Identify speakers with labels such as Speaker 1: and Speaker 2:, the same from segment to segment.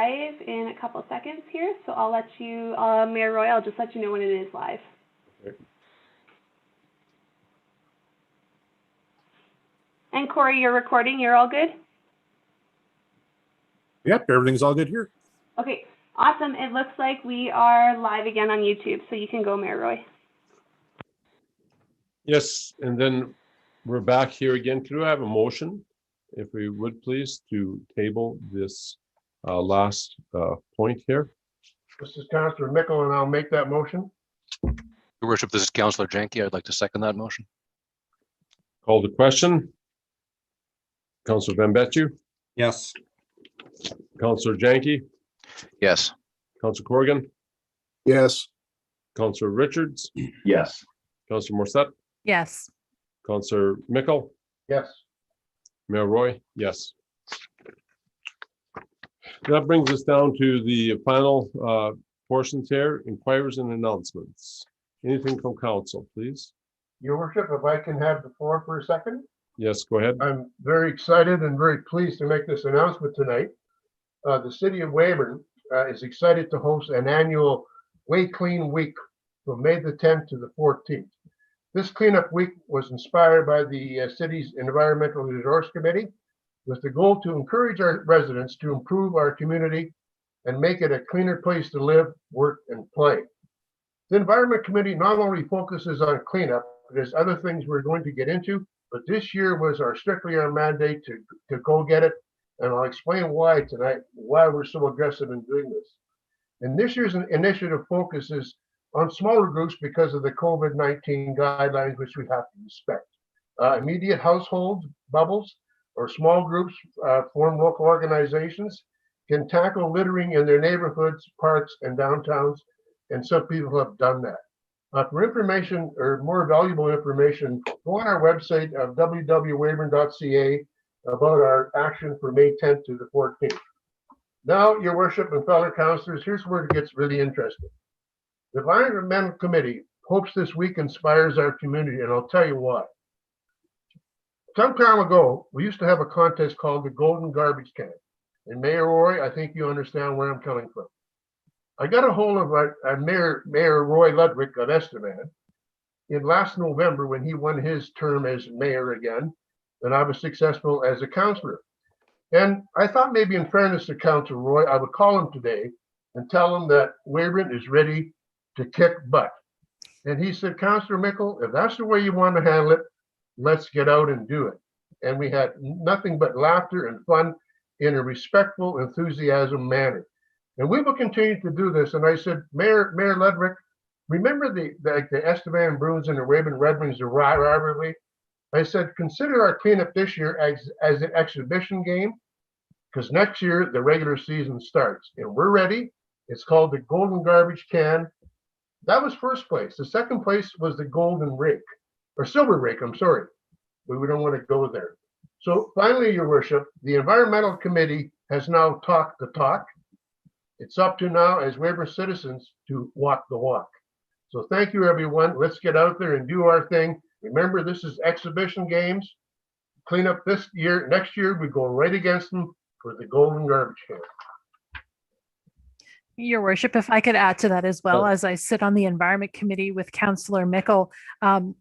Speaker 1: live in a couple seconds here, so I'll let you, Mayor Roy, I'll just let you know when it is live.
Speaker 2: Okay.
Speaker 1: And Corey, you're recording, you're all good?
Speaker 2: Yep, everything's all good here.
Speaker 1: Okay, awesome. It looks like we are live again on YouTube, so you can go, Mayor Roy.
Speaker 2: Yes, and then we're back here again. Could I have a motion, if we would please, to table this last point here?
Speaker 3: This is Councillor Mickle, and I'll make that motion.
Speaker 4: Your Worship, this is Councillor Janke. I'd like to second that motion.
Speaker 2: Call the question. Councillor Van Betju,
Speaker 5: Yes.
Speaker 2: Councillor Janke,
Speaker 4: Yes.
Speaker 2: Councillor Corrigan,
Speaker 3: Yes.
Speaker 2: Councillor Richards,
Speaker 6: Yes.
Speaker 2: Councillor Morissette,
Speaker 7: Yes.
Speaker 2: Councillor Mickle,
Speaker 3: Yes.
Speaker 2: Mayor Roy, yes. That brings us down to the final portions here, inquiries and announcements. Anything from council, please?
Speaker 3: Your Worship, if I can have the floor for a second.
Speaker 2: Yes, go ahead.
Speaker 3: I'm very excited and very pleased to make this announcement tonight. The city of Weyburn is excited to host an annual Way Clean Week from May the 10th to the 14th. This cleanup week was inspired by the city's Environmental Resource Committee with the goal to encourage our residents to improve our community and make it a cleaner place to live, work, and play. The Environment Committee not only focuses on cleanup, there's other things we're going to get into, but this year was strictly our mandate to go get it. And I'll explain why tonight, why we're so aggressive in doing this. And this year's initiative focuses on smaller groups because of the COVID-19 guidelines, which we have to respect. Immediate household bubbles or small groups form local organizations can tackle littering in their neighborhoods, parks, and downtowns. And some people have done that. For information or more valuable information, go on our website of www.weyburn.ca about our action for May 10th to the 14th. Now, Your Worship and fellow councillors, here's where it gets really interesting. The Environmental Committee hopes this week inspires our community, and I'll tell you why. Some time ago, we used to have a contest called the Golden Garbage Can. And Mayor Roy, I think you understand where I'm coming from. I got a hold of Mayor Roy Ludwig of Estevan in last November when he won his term as mayor again, and I was successful as a councillor. And I thought maybe in fairness to Councillor Roy, I would call him today and tell him that Weyburn is ready to kick butt. And he said, Councillor Mickle, if that's the way you want to handle it, let's get out and do it. And we had nothing but laughter and fun in a respectful, enthusiasm manner. And we will continue to do this. And I said, Mayor Ludwig, remember the Estevan Bruins and the Weyburn Red Wings, the rivalry? I said, consider our cleanup this year as an exhibition game, because next year the regular season starts. And we're ready. It's called the Golden Garbage Can. That was first place. The second place was the Golden Rake, or Silver Rake, I'm sorry. We don't want to go there. So finally, Your Worship, the Environmental Committee has now talked the talk. It's up to now as Weyburn citizens to walk the walk. So thank you, everyone. Let's get out there and do our thing. Remember, this is exhibition games. Clean up this year. Next year, we go right against them for the Golden Garbage Can.
Speaker 7: Your Worship, if I could add to that as well, as I sit on the Environment Committee with Councillor Mickle,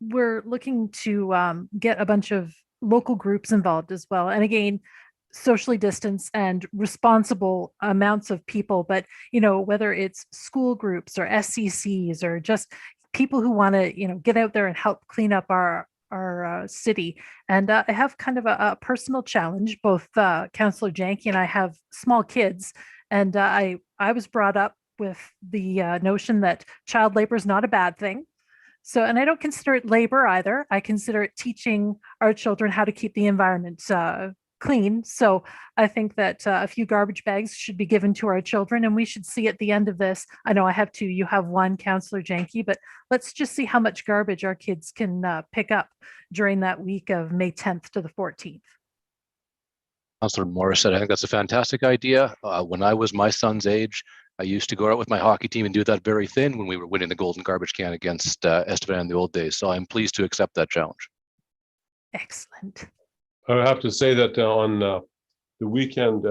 Speaker 7: we're looking to get a bunch of local groups involved as well. And again, socially distanced and responsible amounts of people, but whether it's school groups or SCCs or just people who want to get out there and help clean up our city. And I have kind of a personal challenge. Both Councillor Janke and I have small kids, and I was brought up with the notion that child labor is not a bad thing. So, and I don't consider it labor either. I consider it teaching our children how to keep the environment clean. So I think that a few garbage bags should be given to our children, and we should see at the end of this. I know I have two, you have one, Councillor Janke, but let's just see how much garbage our kids can pick up during that week of May 10th to the 14th.
Speaker 4: Councillor Morissette, I think that's a fantastic idea. When I was my son's age, I used to go out with my hockey team and do that very thin when we were winning the Golden Garbage Can against Estevan in the old days. So I'm pleased to accept that challenge.
Speaker 7: Excellent.
Speaker 2: I have to say that on the weekend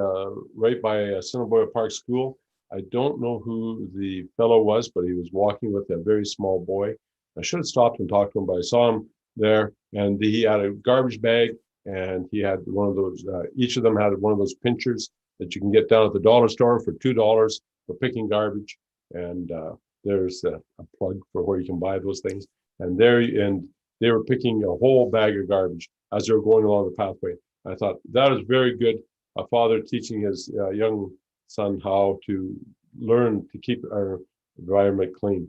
Speaker 2: right by Assiniboia Park School. I don't know who the fellow was, but he was walking with a very small boy. I should have stopped and talked to him, but I saw him there, and he had a garbage bag, and he had one of those. Each of them had one of those pinchers that you can get down at the dollar store for $2 for picking garbage. And there's a plug for where you can buy those things. And they were picking a whole bag of garbage as they were going along the pathway. I thought that is very good. A father teaching his young son how to learn to keep our environment clean.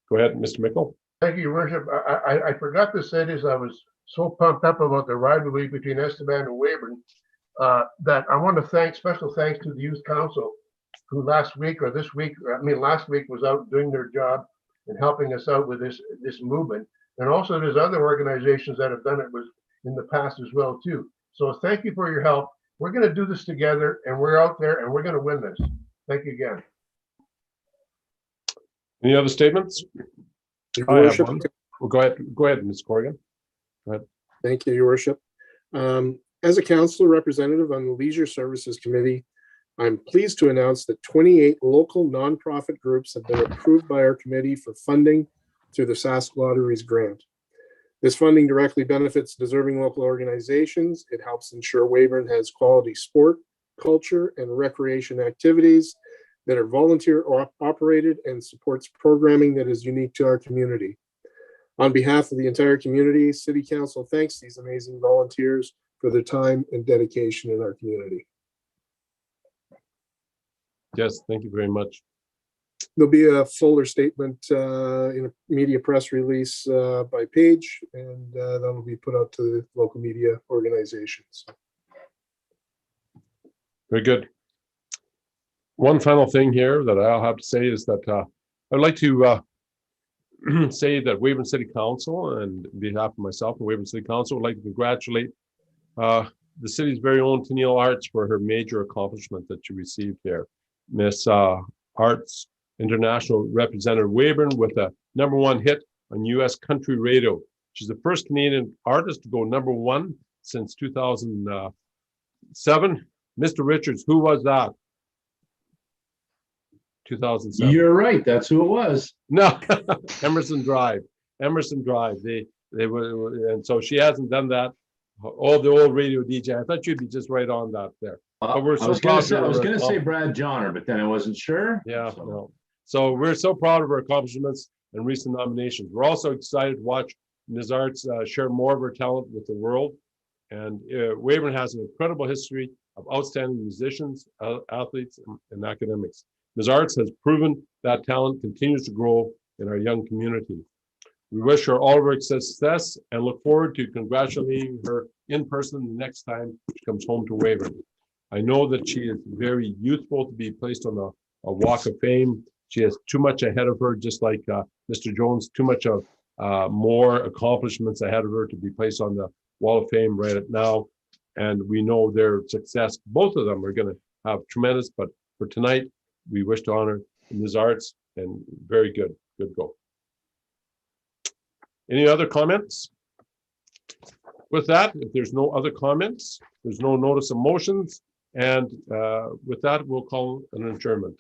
Speaker 2: Go ahead, Mr. Mickle.
Speaker 3: Thank you, Your Worship. I forgot to say this. I was so pumped up about the rivalry between Estevan and Weyburn that I want to thank, special thanks to the Youth Council, who last week was out doing their job and helping us out with this movement. And also there's other organizations that have done it in the past as well too. So thank you for your help. We're going to do this together, and we're out there and we're going to win this. Thank you again.
Speaker 2: Any other statements?
Speaker 5: Your
Speaker 2: I have
Speaker 5: Worship,
Speaker 2: one. Well, go ahead, Ms. Corrigan.
Speaker 5: thank you, Your Worship. As a council representative on the Leisure Services Committee, I'm pleased to announce that 28 local nonprofit groups have been approved by our committee for funding through the Sask Lotteries grant. This funding directly benefits deserving local organizations. It helps ensure Weyburn has quality sport, culture, and recreation activities that are volunteer operated and supports programming that is unique to our community. On behalf of the entire community, City Council thanks these amazing volunteers for their time and dedication in our community.
Speaker 2: Yes, thank you very much.
Speaker 5: There'll be a fuller statement in a media press release by Page, and that'll be put out to the local media organizations.
Speaker 2: Very good. One final thing here that I'll have to say is that I'd like to say that Weyburn City Council, and on behalf of myself and Weyburn City Council, would like to congratulate the city's very own Tennille Arts for her major accomplishment that she received here. Miss Arts International represented Weyburn with a #1 hit on US country radio. She's the first Canadian artist to go #1 since 2007. Mr. Richards, who was that? 2007.
Speaker 6: You're right. That's who it was.
Speaker 2: No, Emerson Drive. They were, and so she hasn't done that. All the old radio DJ. I thought you'd be just right on that there. But we're
Speaker 6: I
Speaker 2: so
Speaker 6: was
Speaker 2: proud
Speaker 6: gonna
Speaker 2: of
Speaker 6: say
Speaker 2: her.
Speaker 6: Brad Johnner, but then I wasn't sure.
Speaker 2: Yeah,
Speaker 6: So-
Speaker 2: no. So we're so proud of her accomplishments and recent nominations. We're also excited to watch Ms. Arts share more of her talent with the world. And Weyburn has an incredible history of outstanding musicians, athletes, and academics. Ms. Arts has proven that talent continues to grow in our young community. We wish her all of her success and look forward to congratulating her in person the next time she comes home to Weyburn. I know that she is very youthful to be placed on a walk of fame. She has too much ahead of her, just like Mr. Jones, too much of more accomplishments ahead of her to be placed on the wall of fame right now. And we know their success. Both of them are going to have tremendous, but for tonight, we wish to honor Ms. Arts, and very good go. Any other comments? With that, if there's no other comments, there's no notice of motions, and with that, we'll call an adjournment.